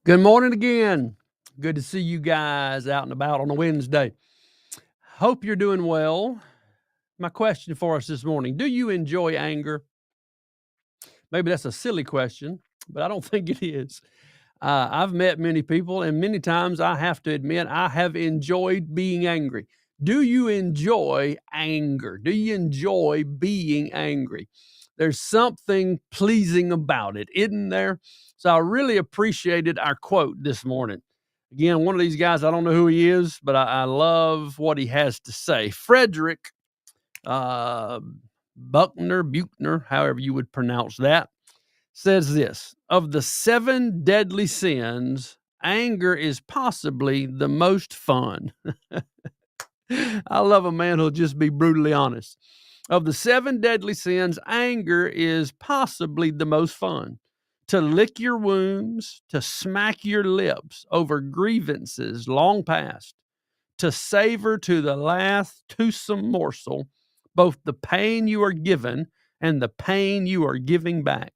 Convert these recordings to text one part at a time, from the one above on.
Good morning again. Good to see you guys out and about on a Wednesday. Hope you're doing well. My question for us this morning: do you enjoy anger? Maybe that's a silly question, but I don't think it is. I've met many people, and many times I have to admit I have enjoyed being angry. Do you enjoy anger? Do you enjoy being angry? There's something pleasing about it, isn't there? So I really appreciated our quote this morning. Again, one of these guys, I don't know who he is, but I love what he has to say. Frederick uh, Buchner, however you would pronounce that, says this: of the seven deadly sins, anger is possibly the most fun. I love a man who'll just be brutally honest. Of the seven deadly sins, anger is possibly the most fun. To lick your wounds, to smack your lips over grievances long past, to savor to the last toothsome morsel both the pain you are given and the pain you are giving back.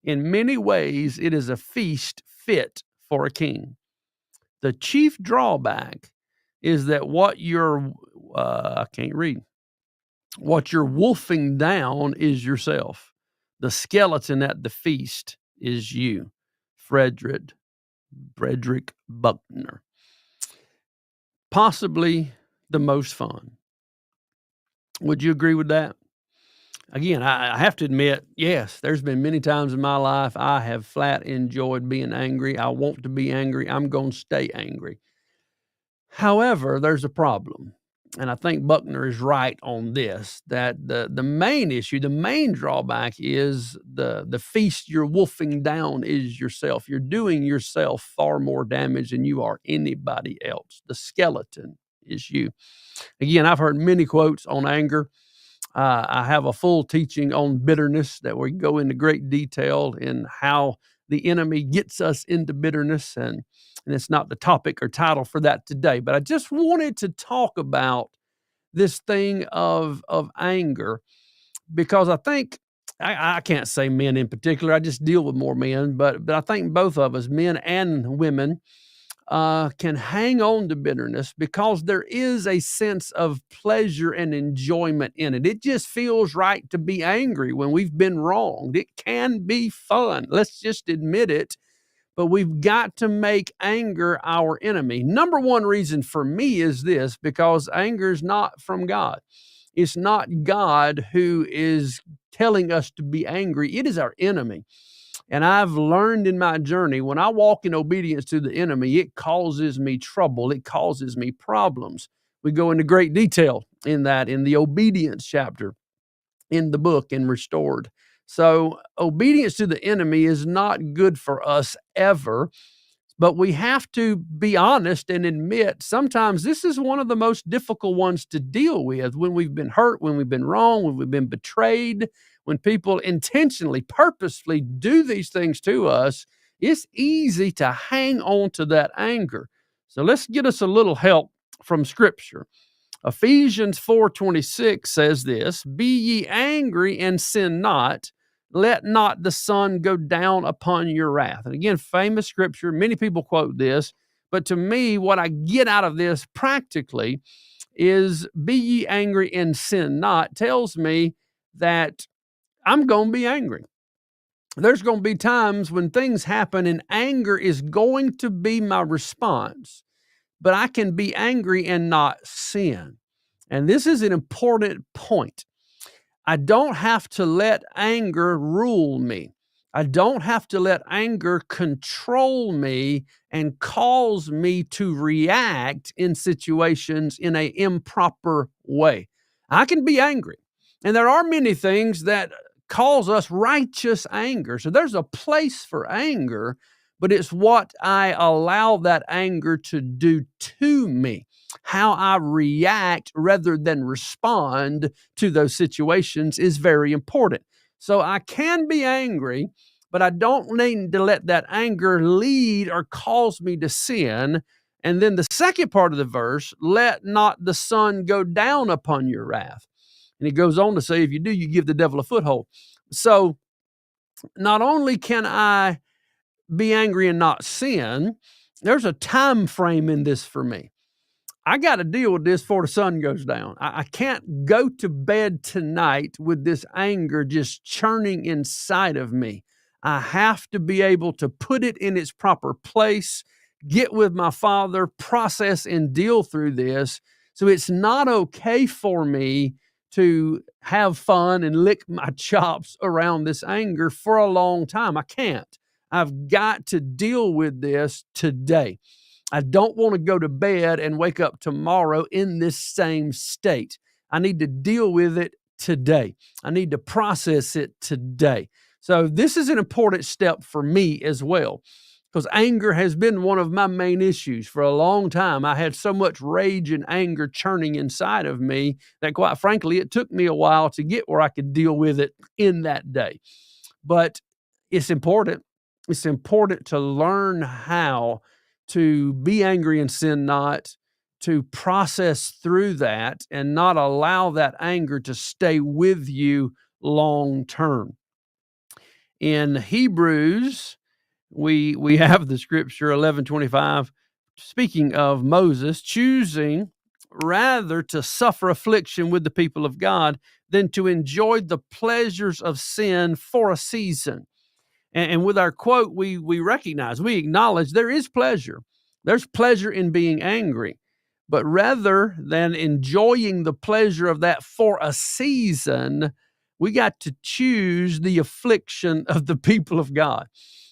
In many ways, it is a feast fit for a king. The chief drawback is that I can't read, what you're wolfing down is yourself. The skeleton at the feast is you. Frederick Buchner. Possibly the most fun. Would you agree with that? Again, I have to admit, yes, there's been many times in my life I have flat enjoyed being angry. I want to be angry. I'm going to stay angry. However, there's a problem. And I think Buckner is right on this, that the main issue, the main drawback is the feast you're wolfing down is yourself. You're doing yourself far more damage than you are anybody else. The skeleton is you. Again, I've heard many quotes on anger. I have a full teaching on bitterness that we go into great detail in how the enemy gets us into bitterness, and it's not the topic or title for that today. But I just wanted to talk about this thing of anger because I think I can't say men in particular. I just deal with more men, but I think both of us, men and women, can hang on to bitterness because there is a sense of pleasure and enjoyment in it. It just feels right to be angry when we've been wronged. It can be fun. Let's just admit it. But we've got to make anger our enemy. Number one reason for me is this: because anger is not from God. It's not God who is telling us to be angry. It is our enemy. And I've learned in my journey, when I walk in obedience to the enemy, it causes me trouble. It causes me problems. We go into great detail in that in the obedience chapter in the book in Restored. So obedience to the enemy is not good for us ever. But we have to be honest and admit sometimes this is one of the most difficult ones to deal with when we've been hurt, when we've been wrong, when we've been betrayed, when people intentionally, purposefully do these things to us. It's easy to hang on to that anger. So let's get us a little help from Scripture. Ephesians 4:26 says this: be ye angry and sin not. Let not the sun go down upon your wrath. And again, famous scripture. Many people quote this. But to me, what I get out of this practically is be ye angry and sin not tells me that I'm going to be angry. There's going to be times when things happen and anger is going to be my response. But I can be angry and not sin. And this is an important point. I don't have to let anger rule me. I don't have to let anger control me and cause me to react in situations in an improper way. I can be angry. And there are many things that cause us righteous anger. So there's a place for anger, but it's what I allow that anger to do to me, how I react rather than respond to those situations is very important. So I can be angry, but I don't need to let that anger lead or cause me to sin. And then the second part of the verse, let not the sun go down upon your wrath. And it goes on to say, if you do, you give the devil a foothold. So not only can I be angry and not sin, there's a time frame in this for me. I got to deal with this before the sun goes down. I can't go to bed tonight with this anger just churning inside of me. I have to be able to put it in its proper place, get with my Father, process and deal through this. So it's not okay for me to have fun and lick my chops around this anger for a long time. I can't. I've got to deal with this today. I don't want to go to bed and wake up tomorrow in this same state. I need to deal with it today. I need to process it today. So this is an important step for me as well, because anger has been one of my main issues for a long time. I had so much rage and anger churning inside of me that, quite frankly, it took me a while to get where I could deal with it in that day. But it's important. It's important to learn how to be angry and sin not, to process through that and not allow that anger to stay with you long term. In Hebrews, we have the scripture 11:25, speaking of Moses choosing rather to suffer affliction with the people of God than to enjoy the pleasures of sin for a season. And with our quote, we recognize, we acknowledge there is pleasure. There's pleasure in being angry. But rather than enjoying the pleasure of that for a season, we got to choose the affliction of the people of God.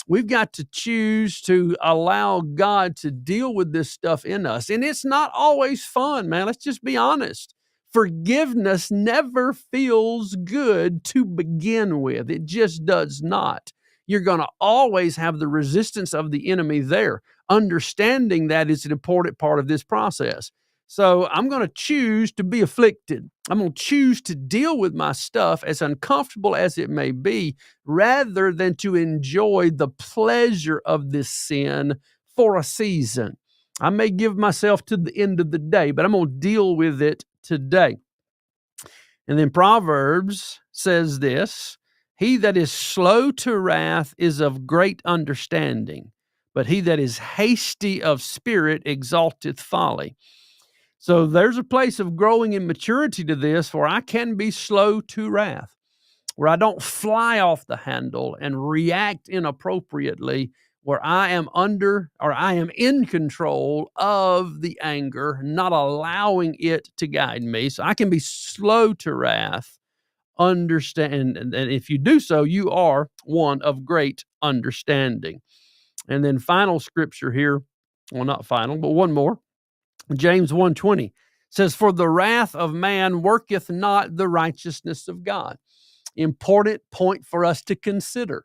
We've got to choose to allow God to deal with this stuff in us. And it's not always fun, man. Let's just be honest. Forgiveness never feels good to begin with. It just does not. You're going to always have the resistance of the enemy there. Understanding that is an important part of this process. So I'm going to choose to be afflicted. I'm going to choose to deal with my stuff, as uncomfortable as it may be, rather than to enjoy the pleasure of this sin for a season. I may give myself to the end of the day, but I'm going to deal with it today. And then Proverbs says this: he that is slow to wrath is of great understanding, but he that is hasty of spirit exalteth folly. So there's a place of growing in maturity to this, where I can be slow to wrath, where I don't fly off the handle and react inappropriately, where I am in control of the anger, not allowing it to guide me. So I can be slow to wrath, understand, and if you do so, you are one of great understanding. And then final scripture here, well, not final, but one more. James 1:20 says, for the wrath of man worketh not the righteousness of God. Important point for us to consider.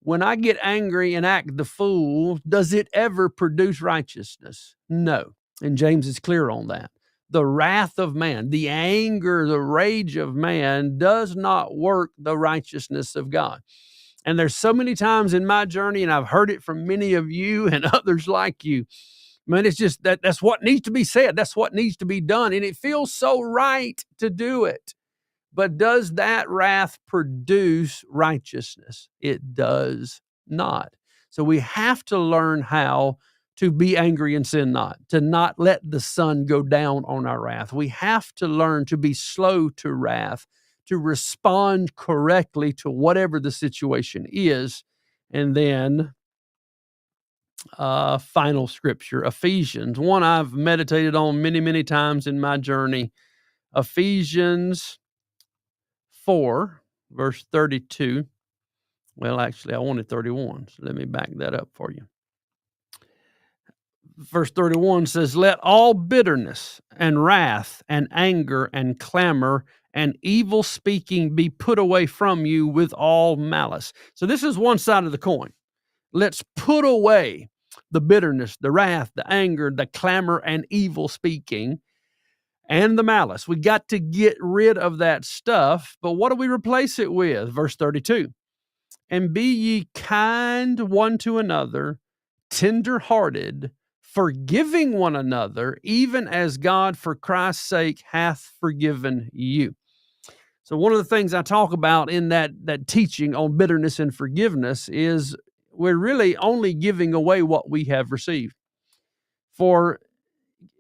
When I get angry and act the fool, does it ever produce righteousness? No. And James is clear on that. The wrath of man, the anger, the rage of man does not work the righteousness of God. And there's so many times in my journey, and I've heard it from many of you and others like you, man, it's just that's what needs to be said. That's what needs to be done. And it feels so right to do it. But does that wrath produce righteousness? It does not. So we have to learn how to be angry and sin not, to not let the sun go down on our wrath. We have to learn to be slow to wrath, to respond correctly to whatever the situation is. And then final scripture, Ephesians, one I've meditated on many, many times in my journey. Ephesians 4, verse 32. Well, actually, I wanted 31, so let me back that up for you. Verse 31 says, let all bitterness and wrath and anger and clamor and evil speaking be put away from you with all malice. So this is one side of the coin. Let's put away the bitterness, the wrath, the anger, the clamor, and evil speaking, and the malice. We got to get rid of that stuff. But what do we replace it with? Verse 32. And be ye kind one to another, tender-hearted, forgiving one another, even as God for Christ's sake hath forgiven you. So one of the things I talk about in that teaching on bitterness and forgiveness is we're really only giving away what we have received. For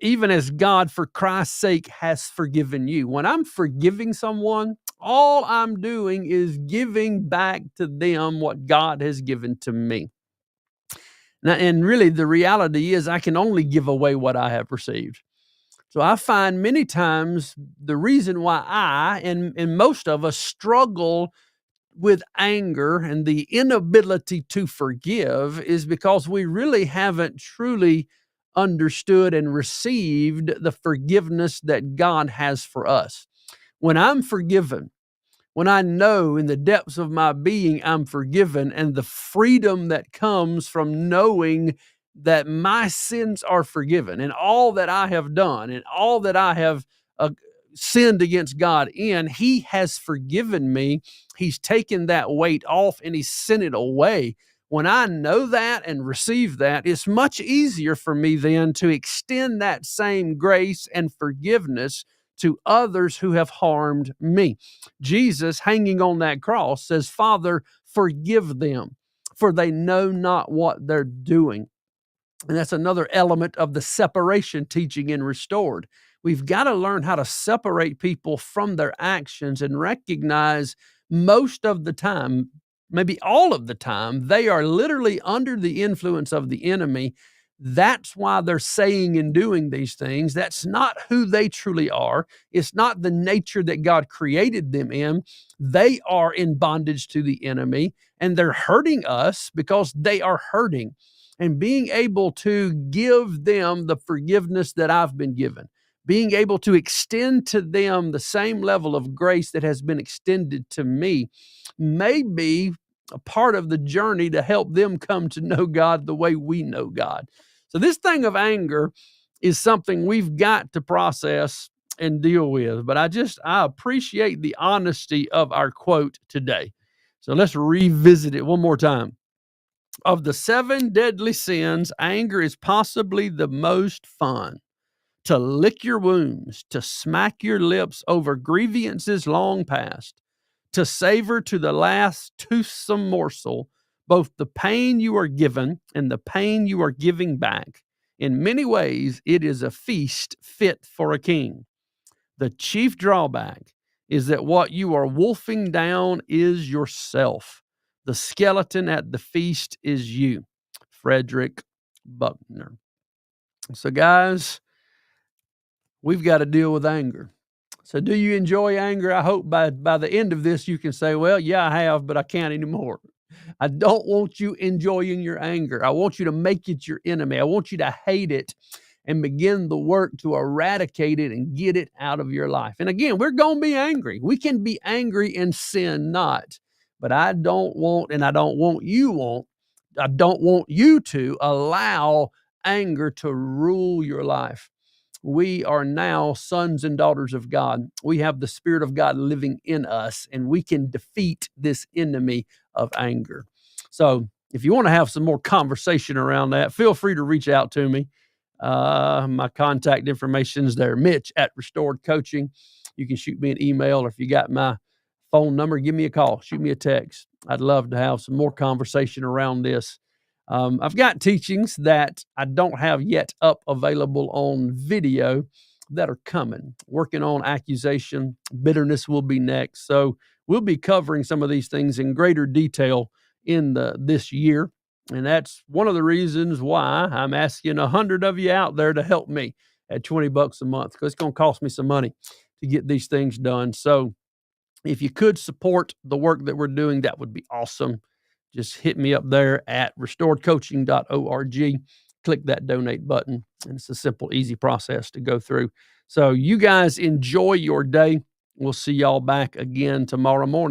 even as God, for Christ's sake, has forgiven you. When I'm forgiving someone, all I'm doing is giving back to them what God has given to me. Now, and really, the reality is I can only give away what I have received. So I find many times the reason why I and most of us struggle with anger and the inability to forgive is because we really haven't truly understood and received the forgiveness that God has for us. When I'm forgiven, when I know in the depths of my being I'm forgiven, and the freedom that comes from knowing that my sins are forgiven and all that I have done and all that I have uh, sinned against God in, He has forgiven me. He's taken that weight off and He sent it away. When I know that and receive that, it's much easier for me then to extend that same grace and forgiveness to others who have harmed me. Jesus, hanging on that cross, says, Father, forgive them, for they know not what they're doing. And that's another element of the separation teaching in Restored. We've got to learn how to separate people from their actions and recognize most of the time, maybe all of the time, they are literally under the influence of the enemy. That's why they're saying and doing these things. That's not who they truly are. It's not the nature that God created them in. They are in bondage to the enemy, and they're hurting us because they are hurting. And being able to give them the forgiveness that I've been given, being able to extend to them the same level of grace that has been extended to me, may be a part of the journey to help them come to know God the way we know God. So this thing of anger is something we've got to process and deal with. But I appreciate the honesty of our quote today. So let's revisit it one more time. Of the 7 deadly sins, anger is possibly the most fun. To lick your wounds, to smack your lips over grievances long past, to savor to the last toothsome morsel both the pain you are given and the pain you are giving back. In many ways, it is a feast fit for a king. The chief drawback is that what you are wolfing down is yourself. The skeleton at the feast is you. Frederick Buckner. So, guys, we've got to deal with anger. So do you enjoy anger? I hope by the end of this you can say, well, yeah, I have, but I can't anymore. I don't want you enjoying your anger. I want you to make it your enemy. I want you to hate it and begin the work to eradicate it and get it out of your life. And again, we're going to be angry. We can be angry and sin not. But I don't want you to allow anger to rule your life. We are now sons and daughters of God. We have the Spirit of God living in us, and we can defeat this enemy of anger. So if you want to have some more conversation around that, feel free to reach out to me. My contact information is there, Mitch at Restored Coaching. You can shoot me an email, or if you got my phone number, give me a call, shoot me a text. I'd love to have some more conversation around this. I've got teachings that I don't have yet up available on video that are coming. Working on accusation, bitterness will be next. So we'll be covering some of these things in greater detail in this year. And that's one of the reasons why I'm asking 100 of you out there to help me at $20 a month, because it's going to cost me some money to get these things done. So if you could support the work that we're doing, that would be awesome. Just hit me up there at restoredcoaching.org. Click that donate button, and it's a simple, easy process to go through. So you guys enjoy your day. We'll see y'all back again tomorrow morning.